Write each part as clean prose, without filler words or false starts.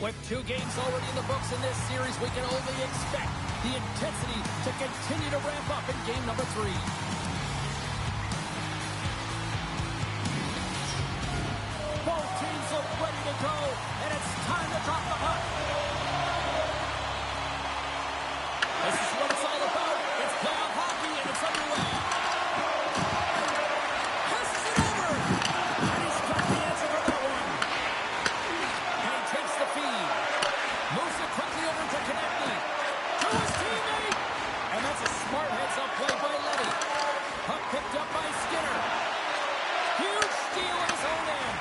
With 2 games already in the books in this series, we can only expect the intensity to continue to ramp up in game number 3. Both teams look ready to go, and it's time to drop the puck. This is what it's all about. It's playoff hockey, and it's underway. Passes it over, and he's got the answer for that one. And he takes the feed. Moves it quickly over to Konechny. To his teammate. And that's a smart heads-up play by Letty. Puck picked up by Skinner. Huge steal at his own end.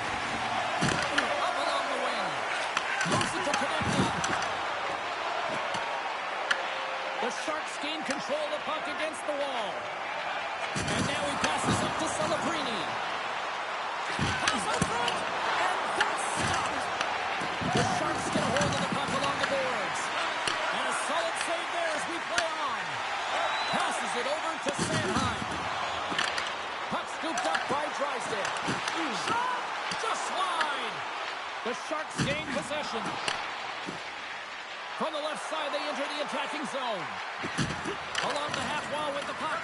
Up along the wing. Moves it to Konechny. The Sharks gain control of the puck against the wall. And now he passes up to Celebrini. Pass out front. And that's stopped. The Sharks get a hold of the puck along the boards. And a solid save there as we play on. Passes it over to Sanheim. Puck scooped up by Drysdale. Shot! Just wide. The Sharks gain possession. From the left side, they enter the attacking zone. Along the half wall with the puck.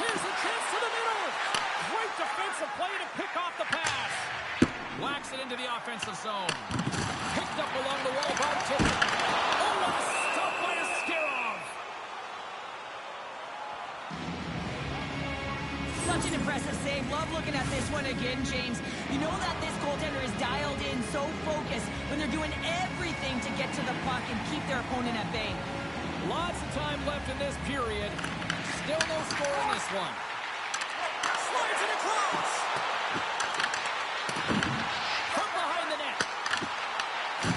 Here's a chance to the middle. Great defensive play to pick off the pass. Whacks it into the offensive zone. Picked up along the wall by Tippett. Oh, what a stop by Askarov. Such an impressive save. Love looking at this one again, James. You know that this goaltender is dialed in, so focused when they're doing everything to get to the puck and keep their opponent at bay. Lots of time left in this period. Still no score in this one. Slides it across. From behind the net.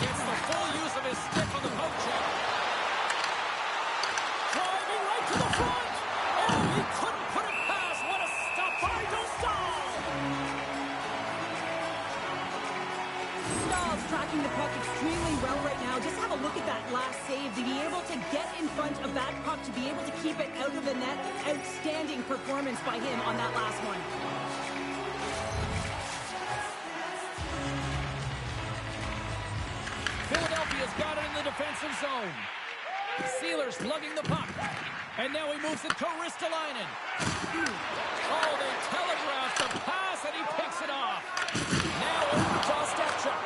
Gets the full use of his stick on the poke check. Driving right to the front. Oh, he couldn't put it past. What a stop by Dostal. Stahl's tracking the puck extremely well right now. Just have a look at that last save. To be able to get in front of that puck, to be able to keep it out of the net. Outstanding performance by him on that last one. Philadelphia's got it in the defensive zone. Sealer's lugging the puck. And now he moves it to Ristolainen. Oh, they telegraphed the pass, and he picks it off. Now over to Ostapchuk.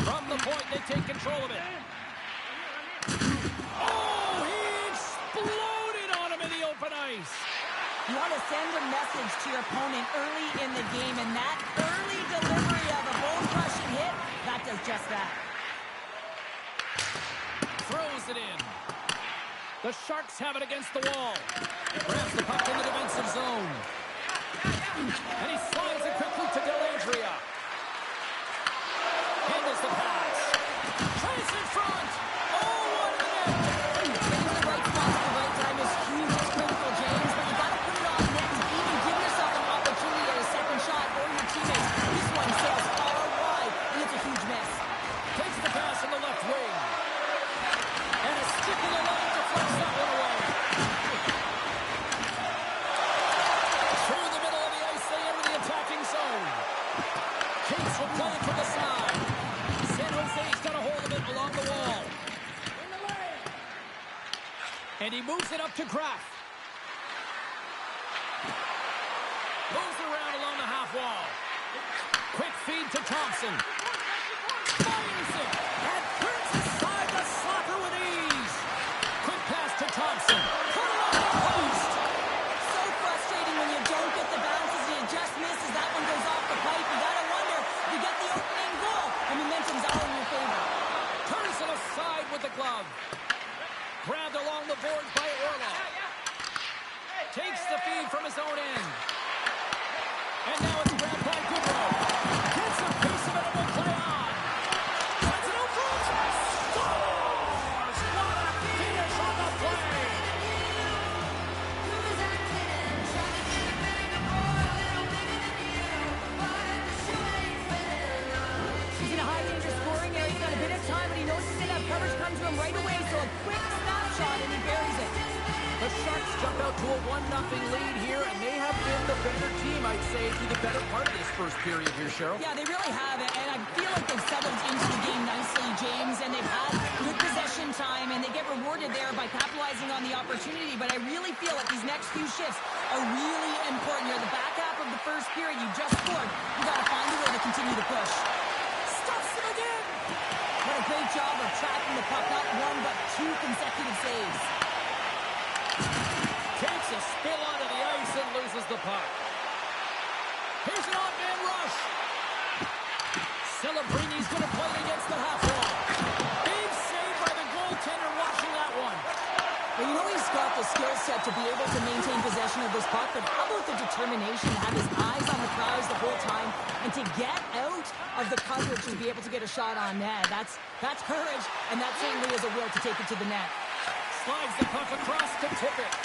From the point, they take control of it. Oh, he exploded on him in the open ice. You want to send a message to your opponent early in the game, and that early delivery of a bone-crushing hit, that does just that. Throws it in. The Sharks have it against the wall. Grabs the puck in the defensive zone. And he slides it quickly to Dellandrea. Handles the pass. Tries in front. Oh, what a net. Getting to the right spot at the right time is huge. It's critical, James, but you got to put it on net to even give yourself an opportunity at a second shot or your teammates. This one sails far wide, and it's a huge miss. Takes the pass in the left wing. And a stick in the line deflects that one away. Through the middle of the ice, they enter the attacking zone. Kings will play it to the side. San Jose's got a hold of it along the wall. And he moves it up to Graf. Moves it around along the half wall. Quick feed to Thompson. Fires it. And turns aside the slapper with ease. Quick pass to Thompson. Put it on the post. So frustrating when you don't get the bounces and it just misses. That one goes off the pipe. You got to wonder if you get the opening goal. The momentum's all in your favor. Turns it aside with the glove. Grabbed along the boards by Orlov. Takes the feed from his own end. And now it's grabbed by Goodrow. Gets a piece of it and will play on. Sends it over. Scores! What a finish on the play! He's in a high danger scoring area. He's got a bit of time, but he knows he's going to have coverage come to him right away. So a quick snapshot and he buries it. The Sharks jump out to a 1-0 lead here, and they have been the better team, I'd say, through the better part of this first period here, Cheryl. Yeah, they really have, and I feel like they've settled into the game nicely, James, and they've had good possession time, and they get rewarded there by capitalizing on the opportunity, but I really feel like these next few shifts are really important. You're the back half of the first period. You just scored. You got to find a way to continue to push. Stuffs it again! What a great job of tracking the puck. Not one, but two consecutive saves. Takes a spill onto the ice and loses the puck. Here's an odd-man rush. Celebrini's going to play it against the half wall. Big save by the goaltender watching that one. Well, you know he's got the skill set to be able to maintain possession of this puck, but how about the determination to have his eyes on the prize the whole time and to get out of the coverage and be able to get a shot on net? That's courage, and that certainly is a will to take it to the net. Slides the puck across to Tippett.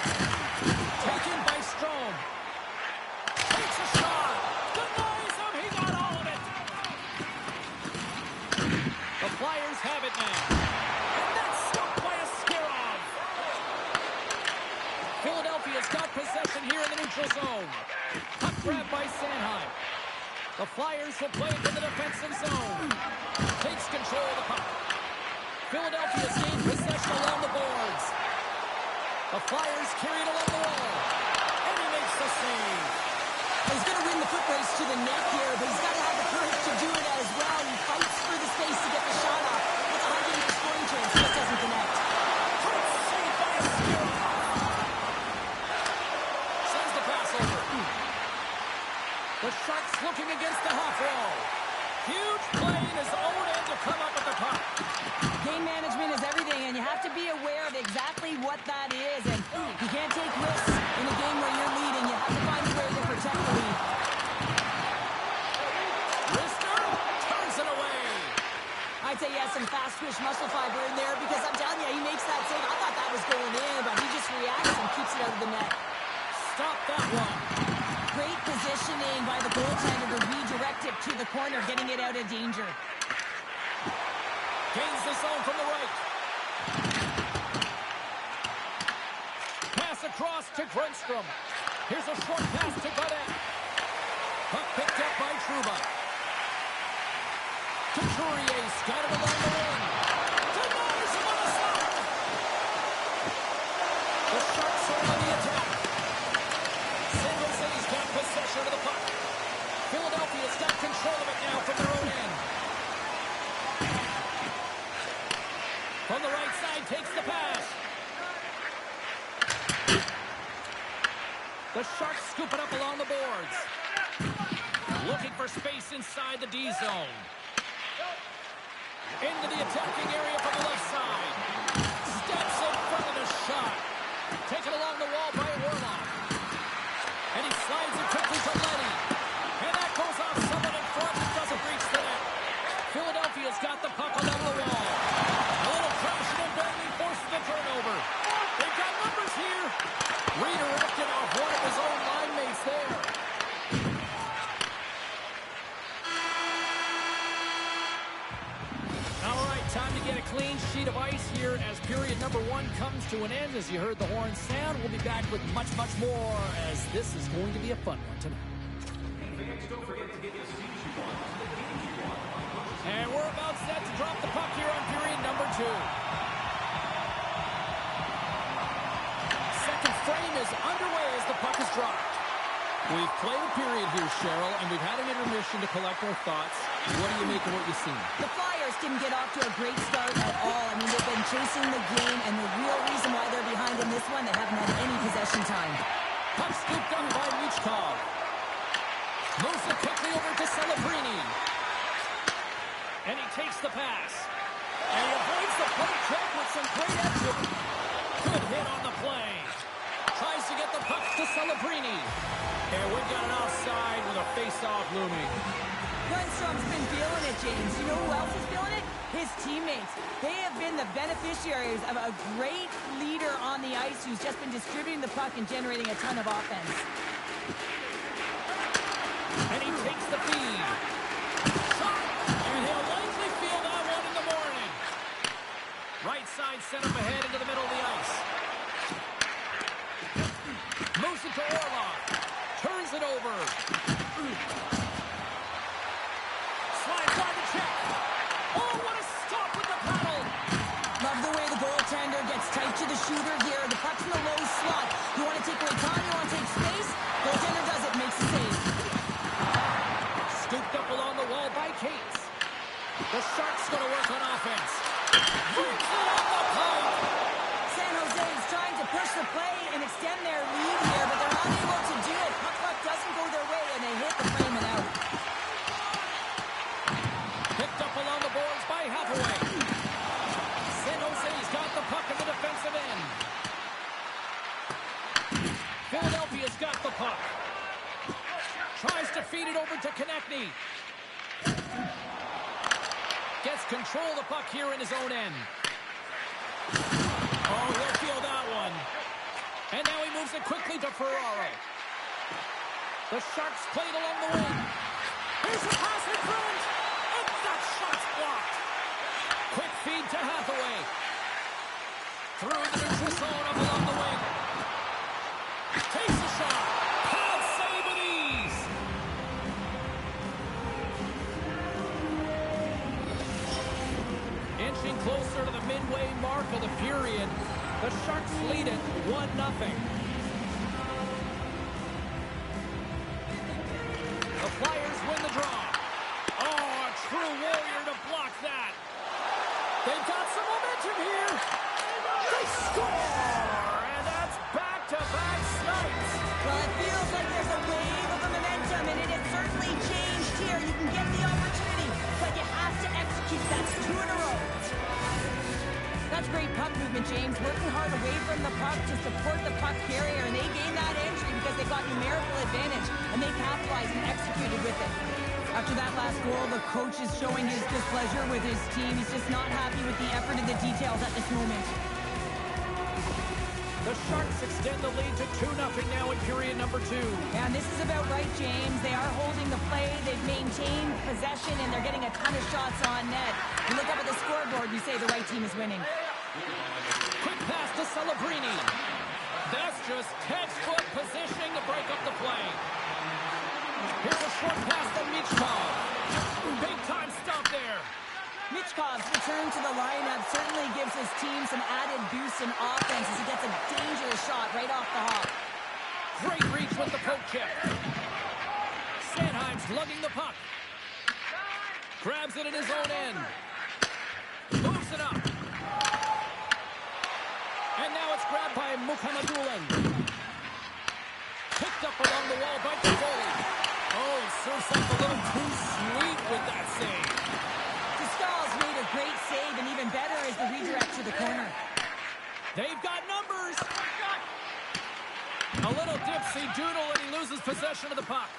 Taken by Strome. Takes a shot. Denies him. He got all of it. The Flyers have it now. And that's stopped by a Skirov. Philadelphia's got possession here in the neutral zone. Puck grabbed by Sanheim. The Flyers will play it to the defensive zone. Takes control of the puck. Philadelphia's gained possession along the boards. The Flyers carry it along the wall. And he makes the save. He's going to win the foot race to the net here, but he's got to have the courage to do it as well. He fights for the space to get the shot off. It's a high scoring chance. Just doesn't connect. Great save by Skirov. Sends the pass over. The Sharks looking against the half wall. Huge play in his own end to come up with the puck. Game management is everything, and you have to be aware of exactly what that is. And you can't take risks in a game where you're leading. You have to find a way to protect the lead. Lister turns it away. I'd say he has some fast twitch muscle fiber in there because I'm telling you, he makes that save. I thought that was going in, but he just reacts and keeps it out of the net. Stop that one. Great positioning by the goaltender to redirect it to the corner, getting it out of danger. Gains the zone from the right. Pass across to Grundstrom. Here's a short pass to Godet. Puck picked up by Trouba. Couturier's got it along the wing. Denies him on the slap. The Sharks are on the attack. San Jose's got possession of the puck. Philadelphia's got control of it now from their own end. From the right side, takes the pass. The Sharks scoop it up along the boards. Looking for space inside the D zone. Into the attacking area from the left side. Steps in front of the shot. Taken along the wall by Orlov. And he slides it quickly to Leddy. And that goes off someone in front and doesn't reach the net. Philadelphia's got the puck along the wall. A little crashing and banging forces the turnover. They've got numbers here. Redirected off one of his own line mates there. All right, time to get a clean sheet of ice here as period number one comes to an end. As you heard the horn sound, we'll be back with much, much more as this is going to be a fun one tonight. And we're about set to drop the puck here on period number two. Second frame is underway as the puck is dropped. We've played a period here, Cheryl, and we've had an intermission to collect our thoughts. What do you make of what you've seen? The Flyers didn't get off to a great start at all. I mean, they've been chasing the game, and the real reason why they're behind in this one, they haven't had any possession time. Puck scooped up by Michkov. Moves it quickly over to Celebrini. And he takes the pass. And he avoids the puck check with some great action. Good hit on the play. Tries to get the puck to Celebrini. And we've got an offside with a face-off looming. Lundstrom's been feeling it, James. You know who else is feeling it? His teammates. They have been the beneficiaries of a great leader on the ice who's just been distributing the puck and generating a ton of offense. And he takes the feed. And he'll likely feel that one in the morning. Right side set up ahead into the middle of the ice. to Orlov. Turns it over. Slides on the check. Oh, what a stop with the paddle. Love the way the goaltender gets tight to the shooter here. The puck's in the low slot. You want to take away time, you want to take space. Goaltender does it, makes the save. Scooped up along the wall by Cates. The Sharks going to work on offense. Brings it on the pipe. San Jose is trying to push the play and extend their lead here, but they're unable to do it. Puck doesn't go their way, and they hit the frame and out. Picked up along the boards by Hathaway. San Jose's got the puck in the defensive end. Philadelphia's got the puck. Tries to feed it over to Konechny. Gets control of the puck here in his own end. Oh, he'll feel that one. And now he moves it quickly to Ferraro. The Sharks played along the wing. Here's a pass in front. And that shot's blocked. Quick feed to Hathaway. Through the neutral zone up along the wing. Takes a shot. Pass save with ease. Inching closer to the midway mark of the period. The Sharks lead it 1-0. The Flyers win the draw. Oh, a true warrior to block that. They've got some momentum here. They score! And that's back-to-back snipes. Well, it feels like there's a wave of momentum, and it has certainly changed here. You can get the opportunity, but you have to execute. That's 2 in a row. That's great puck movement, James. Working hard away from the puck to support the puck carrier, and they gained that entry because they got numerical advantage, and they capitalized and executed with it. After that last goal, the coach is showing his displeasure with his team. He's just not happy with the effort and the details at this moment. The Sharks extend the lead to 2-0 now in period number 2. And this is about right, James. They are holding the play. They've maintained possession, and they're getting a ton of shots on net. You look up at the scoreboard, you say the right team is winning. Quick pass to Celebrini. That's just textbook positioning to break up the play. Here's a short pass to Michkov. Big time stop there. Michkov's return to the lineup certainly gives his team some added boost in offense as he gets a dangerous shot right off the hop. Great reach with the poke check. Sanheim's lugging the puck. Grabs it in his own end. Moves it up. And now it's grabbed by Mukhamadullin. Picked up along the wall by Toffoli. Oh, serves up a little too sweet with that save. Stahl's made a great save, and even better is the redirect to the corner. They've got numbers. A little dipsy doodle, and he loses possession of the puck.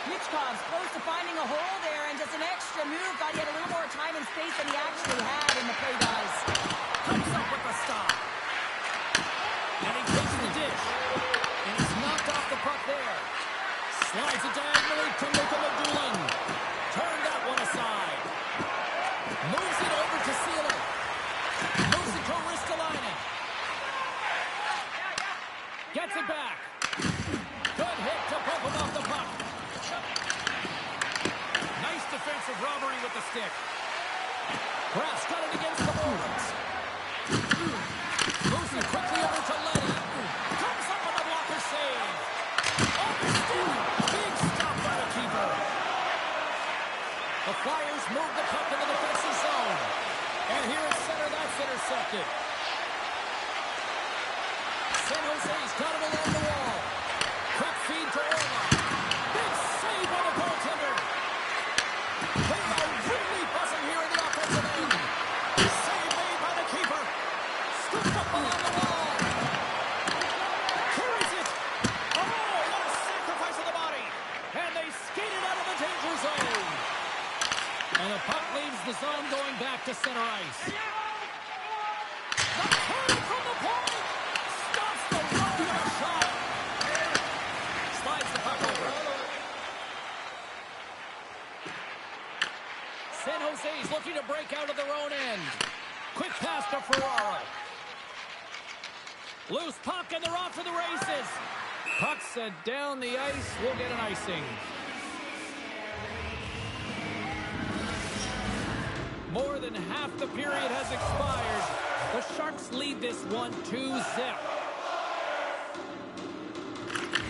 Michkov's close to finding a hole there, and just an extra move. Thought he had a little more time and space than he actually had in the play, guys. Comes up with the stop. And he takes the dish. And he's knocked off the puck there. Slides it diagonally to Mukhamadullin. Turn that one aside. Moves it over to Sealer. Moves it to Ristolainen. Gets it back. Good hit to bump him off the puck. Nice defensive robbery with the stick. Brass got it against the boards. Moves it quickly over to Leddy. Comes up with a blocker save. Off the stick. Big stop by the keeper. The Flyers move the puck in the defensive zone. And here at center, that's intercepted. San Jose's got it along the wall. Quick feed to Orlov. Big save by the goaltender. They are really buzzing here in the offensive end. Save made by the keeper. Scooped up along the wall. Carries it. Oh, what a sacrifice of the body. And they skate it out of the danger zone. And the puck leaves the zone going back to center ice. The turn from the point. Stops the run of a shot. Slides the puck over. San Jose's looking to break out of their own end. Quick pass to Ferraro. Loose puck and they're off to the races. Puck sent down the ice. We'll get an icing. More than half the period has expired. The Sharks lead this one 2-0.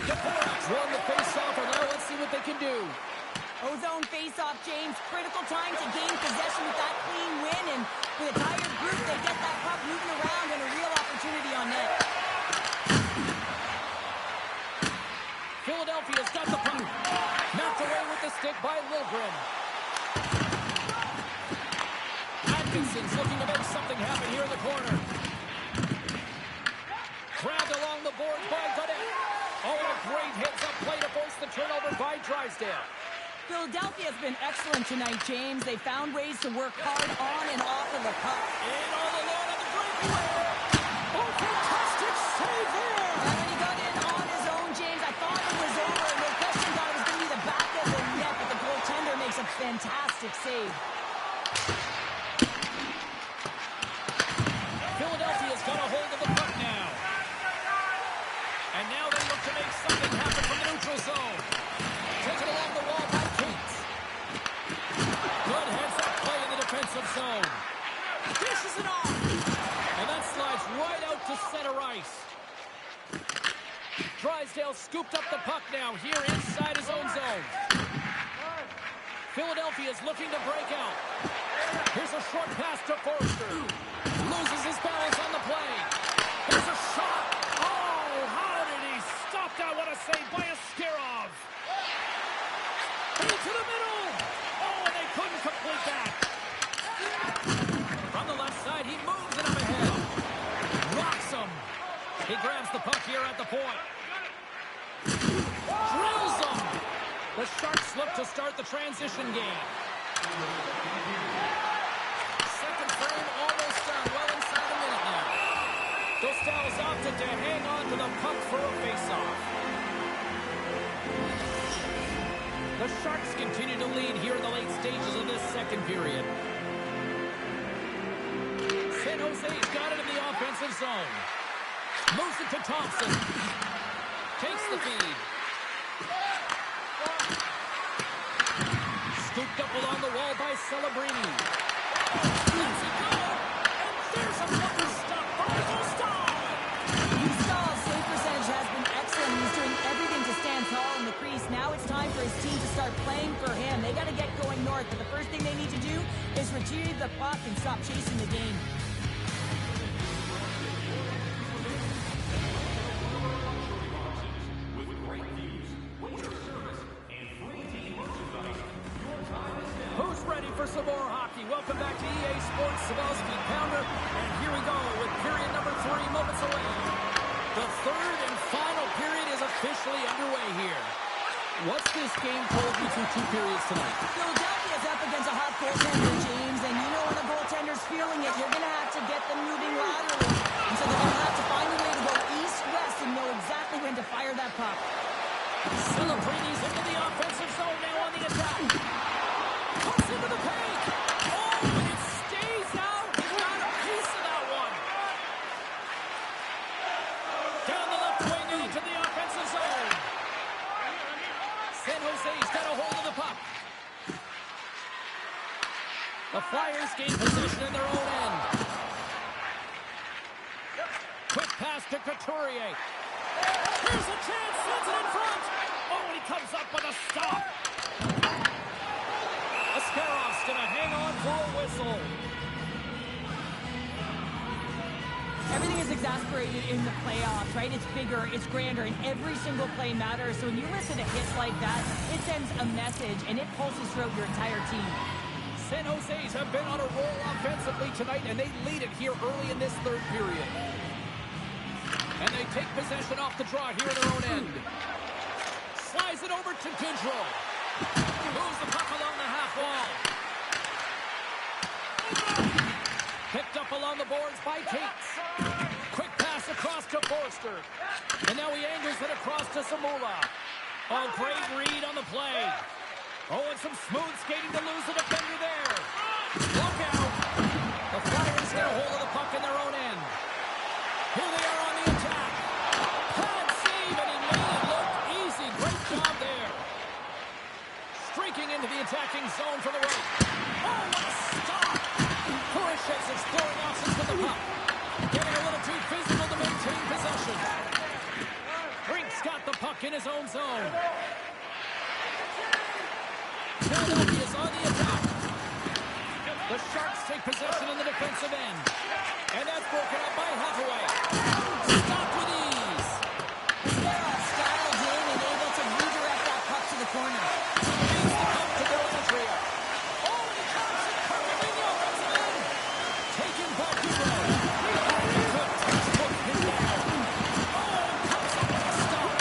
Dvorak's won the face-off, and now let's see what they can do. Ozone face-off, James. Critical time to gain possession with that clean win, and with a tired group, they get that puck moving around and a real opportunity on net. Philadelphia's got the puck. Knocked away with the stick by Liljegren. Atkinson's looking to make something happen here in the corner. Grabbed along the boards by Godet. Oh, a great heads-up play to force the turnover by Drysdale. Philadelphia's been excellent tonight, James. They found ways to work hard on and off of the puck. In all alone on the breakaway. Oh, fantastic save there. And when he got in on his own, James, I thought it was over. No question, thought it was going to be the back of the net, but the goaltender makes a fantastic save. Philadelphia's got a hold of the puck now. And now they look to make something happen from the neutral zone. Taken along the wall by Cates. Good heads-up play in the defensive zone. Dishes it off. And that slides right out to center ice. Drysdale scooped up the puck now here inside his own zone. Philadelphia's looking to break out. Here's a short pass to Forster. Loses his balance on the play. Here's a shot. Oh, how did he stop that? What a save by Askarov. Into the middle. Oh, and they couldn't complete that. From the left side, he moves it up ahead. Rocks him. He grabs the puck here at the point. Drills him. The Sharks look to start the transition game. Second frame almost done. Well inside a minute now. Dostal's opted to hang on to the puck for a face-off. The Sharks continue to lead here in the late stages of this second period. San Jose's got it in the offensive zone. Moves it to Thompson. Takes the feed. Scooped up along the wall by Celebrini. Lets it go. And there's a blocker stop by Dostal. Dostal's save percentage has been excellent. He's doing everything to stand tall in the crease. Now it's time for his team to start playing for him. They got to get going north, but the first thing they need to do is retrieve the puck and stop chasing the game. Who's ready for some more hockey? Welcome back to EA Sports Savelski Pounder. And here we go with period number 3 moments away. The third and final period is officially underway here. What's this game told you through 2 periods tonight? Philadelphia's up against a hot goaltender, James, and you know when a goaltender's feeling it, you're going to have to get them moving laterally. And so they're going to have to find a way to go east-west and know exactly when to fire that puck. Celebrini's into the offensive zone now on the attack. Puts into the paint. Oh, and it stays out. He got a piece of that one. Down the left wing into the offensive zone. San Jose's got a hold of the puck. The Flyers gain possession in their own end. Quick pass to Couturier. Here's a chance, sends it in front. Oh, and he comes up with a stop. Askarov's going to hang on for a whistle. Everything is exasperated in the playoffs, right? It's bigger, it's grander, and every single play matters. So when you listen to hits like that, it sends a message, and it pulses throughout your entire team. San Jose's have been on a roll offensively tonight, and they lead it here early in this third period. And they take possession off the draw here in their own end. Slides it over to Goodrow. Moves the puck along the half wall. Picked up along the boards by Cates. Quick pass across to Forster. And now he angles it across to Samula. Oh, great read on the play. Oh, and some smooth skating to lose the defender there. Look out. The Flyers get a hold of the puck in their own end. Here they are on the attack. Pad save, and he made it attacking zone for the right. Oh, what a stop! Kurashev's exploring options with the puck. Getting a little too physical to maintain possession. Brink's got the puck in his own zone. Philadelphia's on the attack. The Sharks take possession in the defensive end. And that's broken up by Hathaway. Stopped with ease. They're a style game and able to redirect that puck to the corner. Feeds the puck to Delantria. Oh, and he drops it perfectly in the offensive end. Taken by Dubrow. Cook textbook him down. Oh, and comes up with a stop.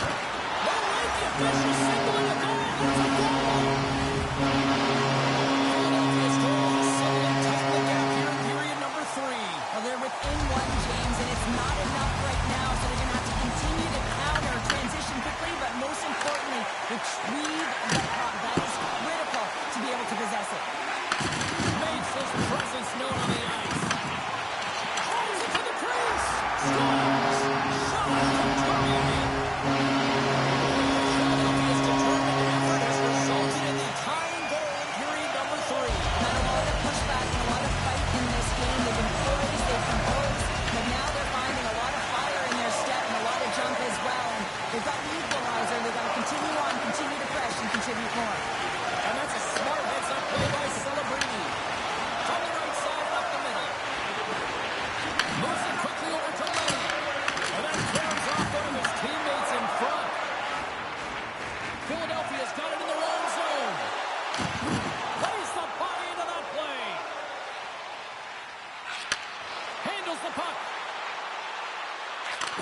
No way, the official signaling a goal. There's a goal. Philadelphia's goal suddenly tightened the gap here in period number 3. Well, they're within one, James, and it's not enough right now, so they're going to have to continue to counter, transition quickly, but most importantly, retrieve the puck. That is critical to be able to possess it. Makes his presence known on the ice. Throws it to the crease. Scores. Shot Couturier. Philadelphia's determined effort has resulted in the tying goal in period number 3. Not a lot of pushback and a lot of fight in this game. They've been poised, they've composed, but now they're finding a lot of fire in their step and a lot of jump as well. And they've got the equalizer. They've got to continue on, continue to press, and contribute more. And that's a smart heads-up play by Celebrini. From the right side up the middle. Moves it quickly over to Lenny. And that clears off one of his teammates in front. Philadelphia's got it in the wrong zone. Plays the body into that play. Handles the puck.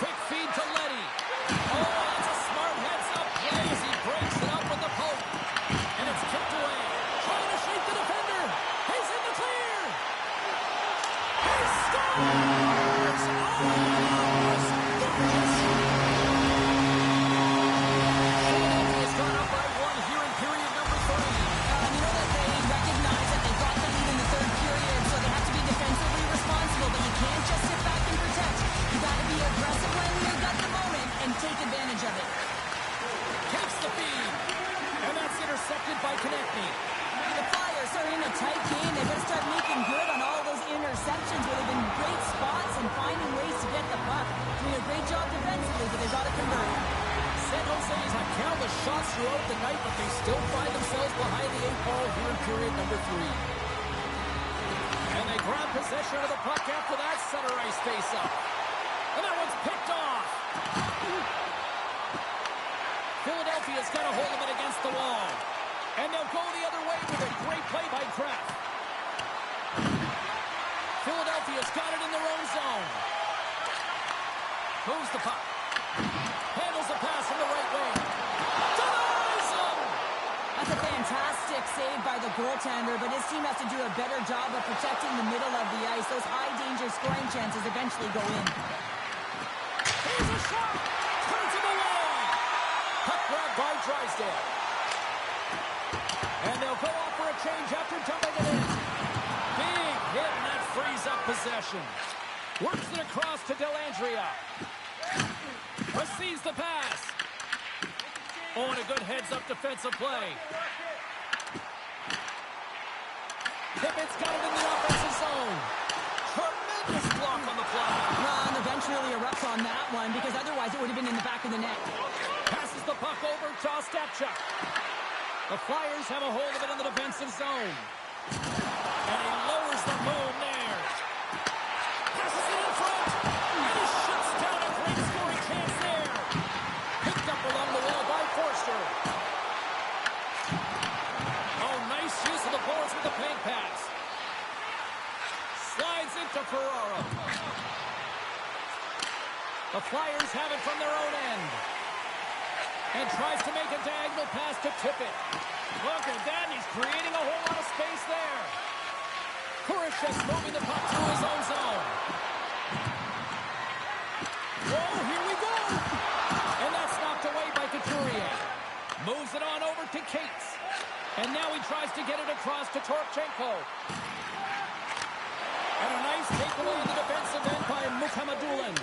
Quick feed to Letty. Oh, that's a smart heads-up play as he breaks it up with the poke. And it's kicked away. Trying to shake the defender. He's in the clear. He scores! Oh, Philadelphia's gone up by 1 here in period number 3. You know that they recognize that they got the lead in the third period, so they have to be defensively responsible, but you can't just sit back and protect. You got to be aggressive when you got the moment and take advantage of it. Takes the feed. And that's intercepted by Konechny. The Flyers are in a tight game. They better start making good on all those interceptions where they've been great spots and finding ways to get the puck. Doing a great job defensively, but they've got to convert. San Jose's had countless shots throughout the night, but they still find themselves behind the 8 ball here in period number 3. And they grab possession of the puck after that center ice face-up. And that one's picked off. Philadelphia's got a hold of it against the wall. And they'll go the other way with a great play by Kraft. Philadelphia's got it in their own zone. Moves the puck. Handles the pass from the right wing. Denies him! That's a fantastic save by the goaltender, but his team has to do a better job of protecting the middle of the ice. Those high-danger scoring chances eventually go in. Here's a shot! Turns him away! Puck grab by Drysdale. And they'll go off for a change after dumping it in. Big hit, and that frees up possession. Works it across to Delantria. Receives the pass. Oh, and a good heads-up defensive play. Pippett's got it in the offensive zone. Tremendous block on the fly. Well, and the bench really erupts on that one because otherwise it would have been in the back of the net. Passes the puck over to Ostapchuk. The Flyers have a hold of it in the defensive zone. And he lowers the boom there. Passes it in front. And he shuts down a great scoring chance there. Picked up along the wall by Forster. Oh, nice use of the boards with the paint pass. Slides into Ferraro. The Flyers have it from their own end. And tries to make a diagonal pass to Tippett. Look at that, he's creating a whole lot of space there. Kurashev's moving the puck through his own zone. Whoa, here we go! And that's knocked away by Couturier. Moves it on over to Cates. And now he tries to get it across to Torchenko. And a nice takeaway in the defensive end by Mukhamadullin.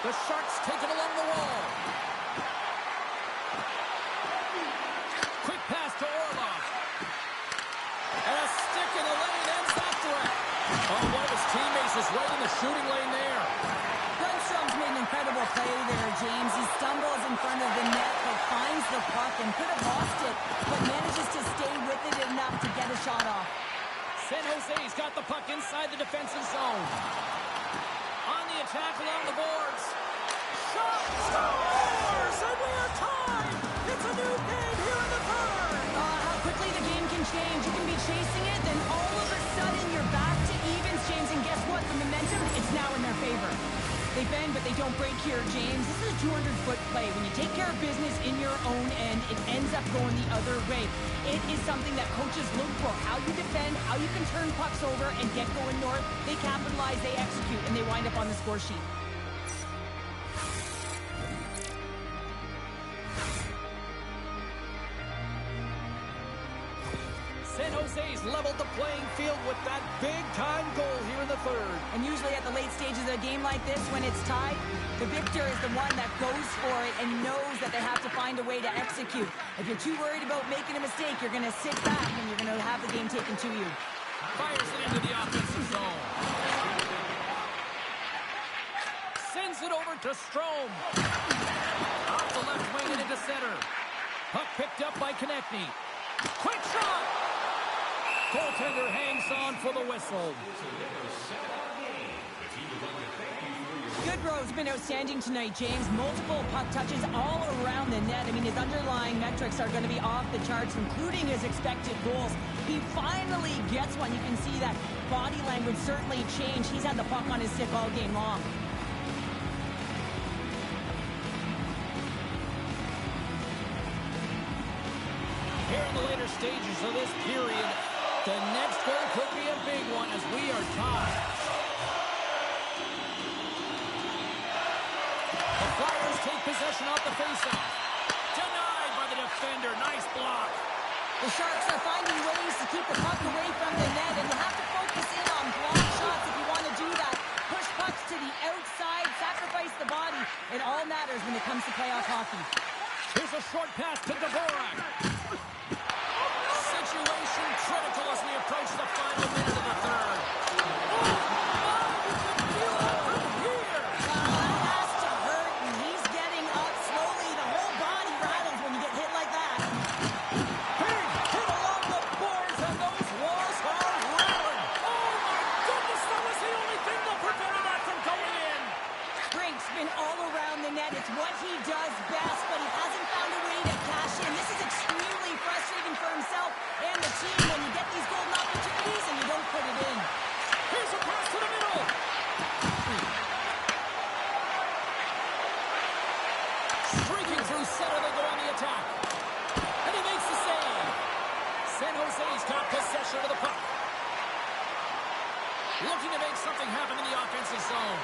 The Sharks take it along the wall. Quick pass to Orlov. teammates is right in the shooting lane there. Lundstrom's made an incredible play there, James. He stumbles in front of the net, but finds the puck and could have lost it, but manages to stay with it enough to get a shot off. San Jose's got the puck inside the defensive zone. On the attack along the boards. Shot! Scores! And we are tied! It's a new game here in the third! How quickly the game can change. You can be chasing it, then all of a sudden you're back to evens, James, and guess what? The momentum, it's now in their favor. They bend, but they don't break here, James. This is a 200-foot play. When you take care of business in your own end, it ends up going the other way. It is something that coaches look for. How you defend, how you can turn pucks over and get going north. They capitalize, they execute, and they wind up on the score sheet. San Jose's leveled the playing field with that big-time goal here in the third. And usually at the late stages of a game like this, when it's tied, the victor is the one that goes for it and knows that they have to find a way to execute. If you're too worried about making a mistake, you're going to sit back and you're going to have the game taken to you. Fires it into the offensive zone. Sends it over to Strome. Off the left wing and into center. Puck picked up by Konechny. Quick shot! Goaltender hangs on for the whistle. Goodrow's been outstanding tonight, James. Multiple puck touches all around the net. I mean, his underlying metrics are going to be off the charts, including his expected goals. He finally gets one. You can see that body language certainly changed. He's had the puck on his stick all game long. Here in the later stages of this period, the next goal could be a big one as we are tied. The Flyers take possession off the faceoff. Denied by the defender. Nice block. The Sharks are finding ways to keep the puck away from the net, and you have to focus in on block shots if you want to do that. Push pucks to the outside, sacrifice the body. It all matters when it comes to playoff hockey. Here's a short pass to Dvorak. Situation critical as we approach the final minute of the third. Oh, you can feel it from here. That has to hurt, and he's getting up slowly. The whole body rattles when you get hit like that. Big hit along the boards, and those walls are rattling. Oh, my goodness, that was the only thing that prevented that from going in. Brink's been all around the net. It's what he does best, but he hasn't found a way to cash in. This is extremely frustrating for himself and the team when you get these golden opportunities and you don't put it in. Here's a pass to the middle. Streaking through center, they go on the attack. And he makes the save. San Jose's got possession of the puck. Looking to make something happen in the offensive zone.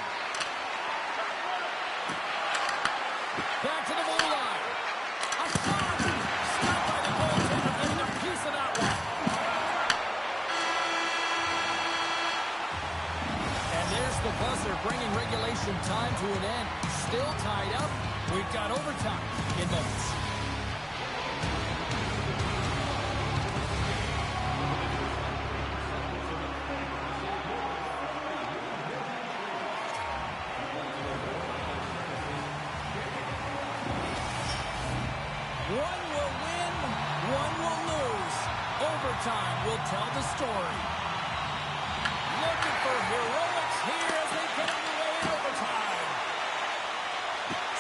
Back to the blue line. A shot! Stopped by the goaltender, getting a piece of that one. And there's the buzzer, bringing regulation time to an end. Still tied up. We've got overtime in moments. One will win, one will lose. Overtime will tell the story. Looking for heroics here as they get underway in overtime.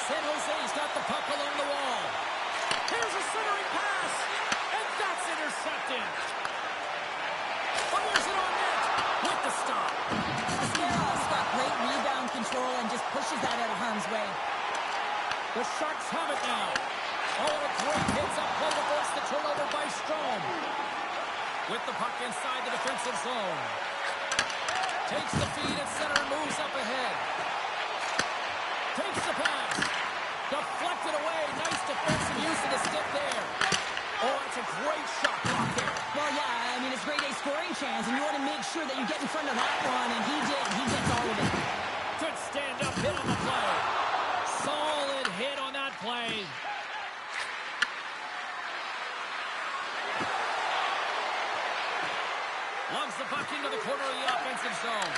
San Jose's got the puck along the wall. Here's a centering pass, and that's intercepted. Fires it on net with the stop. Ascaroff's got great rebound control and just pushes that out of harm's way. The Sharks have it now. Oh, a great hits-up play to force the turnover by Strome. With the puck inside the defensive zone. Takes the feed at center and moves up ahead. Takes the pass. Deflected away. Nice defensive use of the stick there. Oh, that's a great shot block there. Well, yeah, I mean, it's grade A scoring chance, and you want to make sure that you get in front of that one, and he did. He gets all of it. Good stand-up hit on the play. Solid hit on that play. Lugs the puck into the corner of the offensive zone.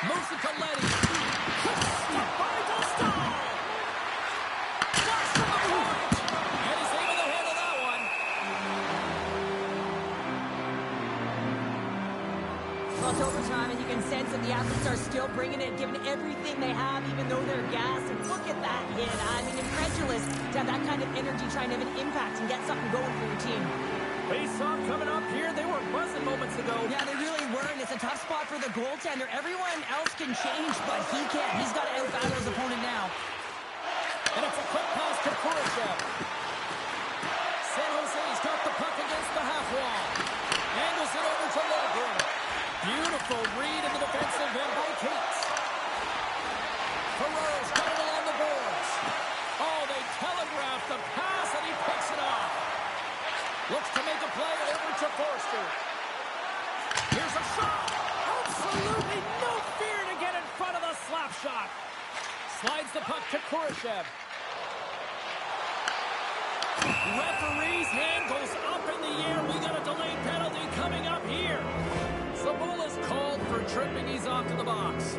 Moves it to Letty. Stop by Dostal. Flash from the point. And he's able to handle that one. Well, it's overtime, and you can sense that the athletes are still bringing it, giving everything they have, even though they're gassed. And look at that hit. I mean, incredulous to have that kind of energy trying to have an impact and get something going for your team. Face-off coming up here. They were buzzing moments ago. Yeah, they really were, and it's a tough spot for the goaltender. Everyone else can change, but he can't. He's got to out-battle his opponent now. And it's a quick pass to Khrushchev. San Jose's got the puck against the half wall. Angles it over to Logren. Beautiful read in the defensive end by Cates. Ferrero's got it along the boards. Oh, they telegraphed the pass, and he picks it off. Looks to make a play over to Forster. Here's a shot. Absolutely no fear to get in front of the slap shot. Slides the puck to Khrushchev. Referee's hand goes up in the air. We got a delayed penalty coming up here. Sabula's called for tripping. He's off to the box.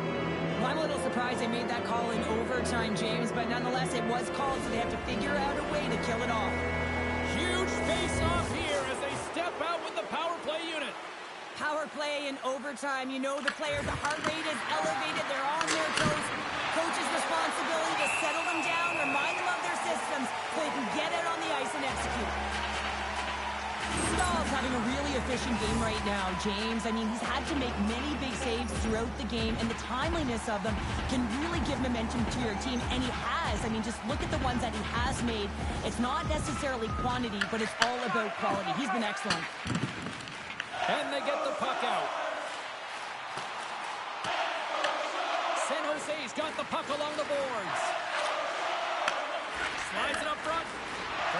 Well, I'm a little surprised they made that call in overtime, James, but nonetheless, it was called, so they have to figure out a way to kill it off. Huge face-off here as they step out with the power play unit. Power play in overtime. You know the players, the heart rate is elevated. They're on their toes. Coach's responsibility to settle them down, remind them of their systems so they can get out on the ice and execute. Stahl's having a really efficient game right now, James. I mean, he's had to make many big saves throughout the game, and the timeliness of them can really give momentum to your team, and he has. I mean, just look at the ones that he has made. It's not necessarily quantity, but it's all about quality. He's been excellent. And they get the puck out. San Jose's got the puck along the boards. Slides it up front.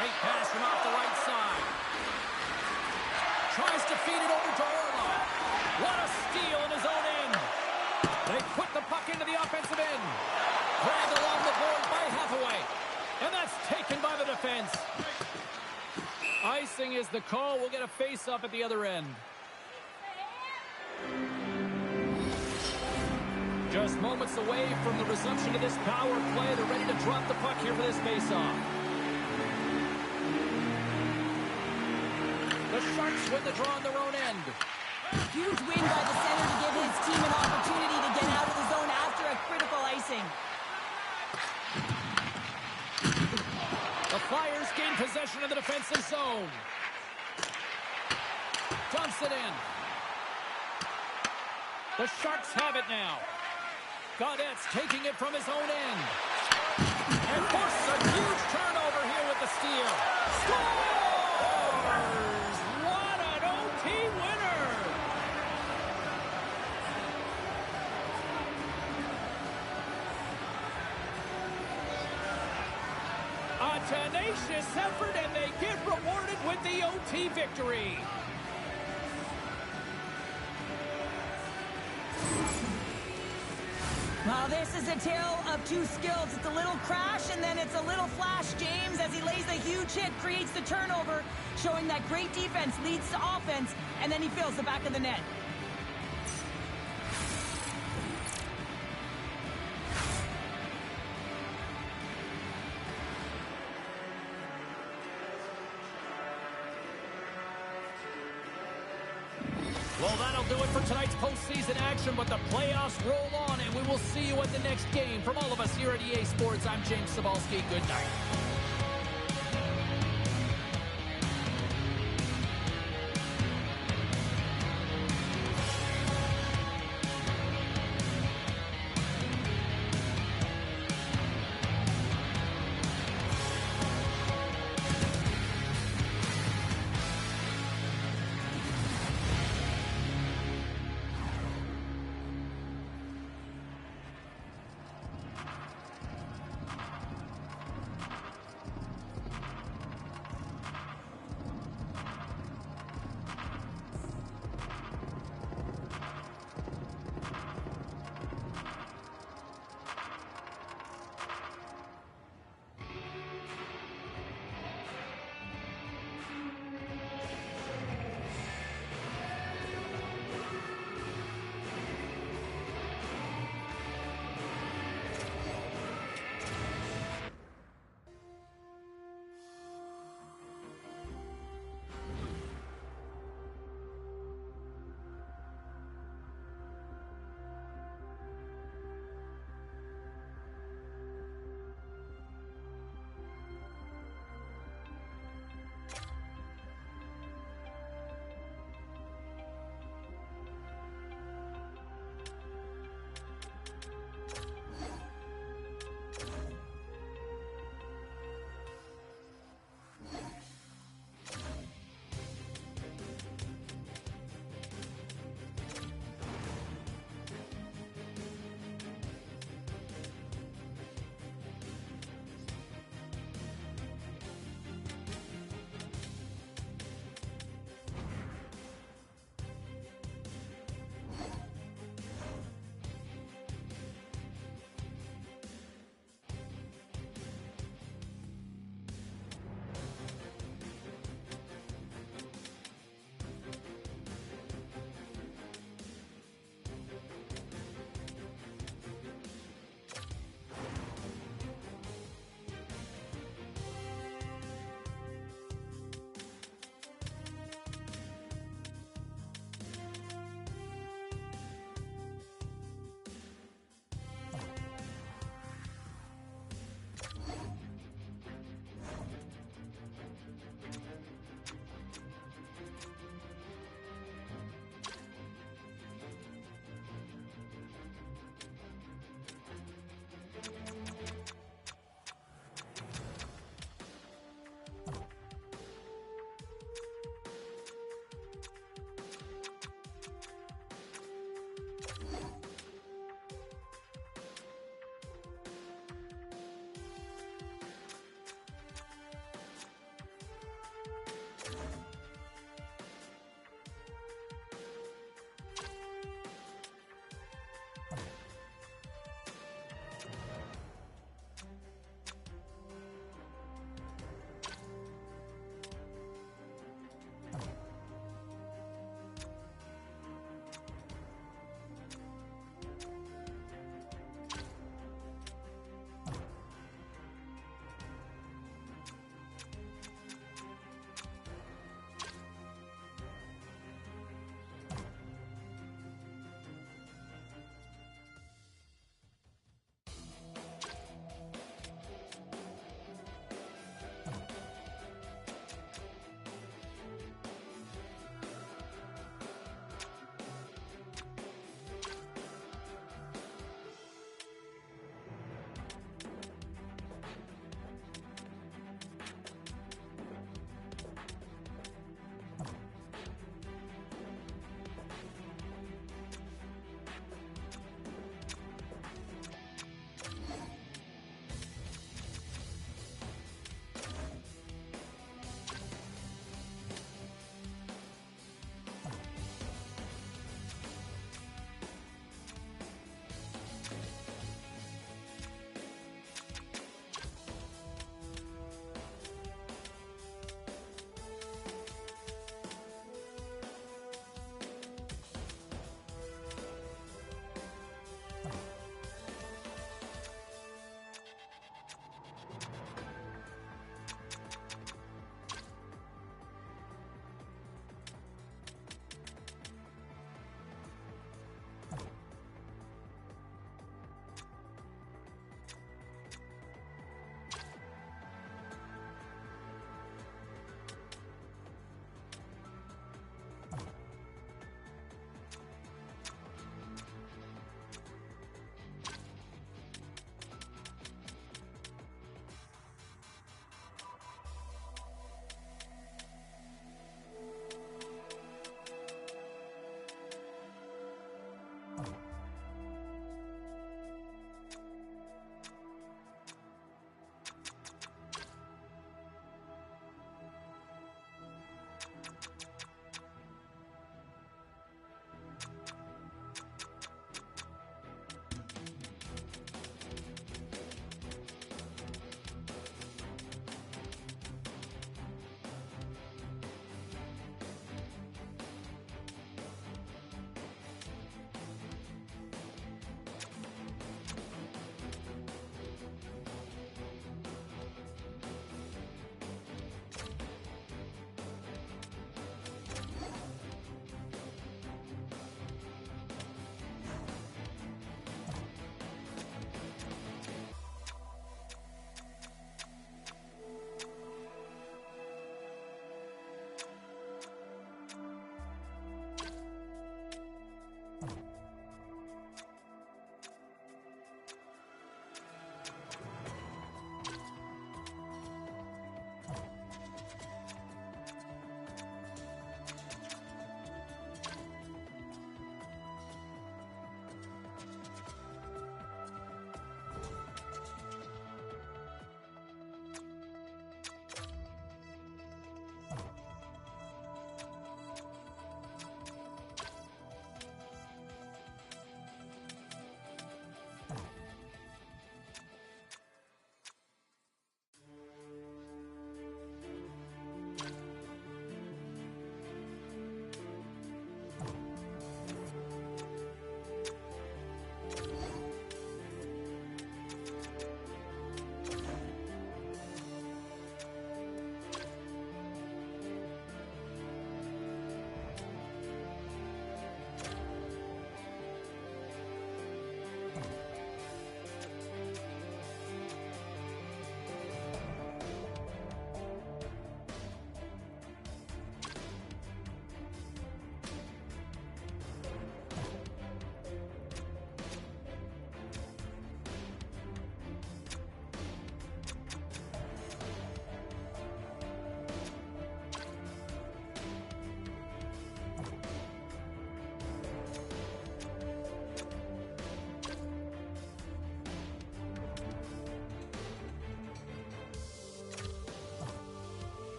Great pass from off the right side. Tries to feed it over to Orlov. What a steal in his own end. They put the puck into the offensive end. Dragged along the board by Hathaway. And that's taken by the defense. Icing is the call. We'll get a face-off at the other end. Just moments away from the resumption of this power play. They're ready to drop the puck here for this face-off. The Sharks win the draw on their own end. Huge win by the center to give his team an opportunity to get out of the zone after a critical icing. The Flyers gain possession of the defensive zone. Dumps it in. The Sharks have it now. Gaudette's taking it from his own end. And forces a huge turnover here with the steal. Scores! What an OT winner! A tenacious effort, and they get rewarded with the OT victory. Well, this is a tale of two skills. It's a little crash, and then it's a little flash, James, as he lays a huge hit, creates the turnover, showing that great defense leads to offense, and then he fills the back of the net. Well, that'll do it for tonight's postseason action, but the playoffs roll on, and we will see you at the next game. From all of us here at EA Sports, I'm James Cybulski. Good night.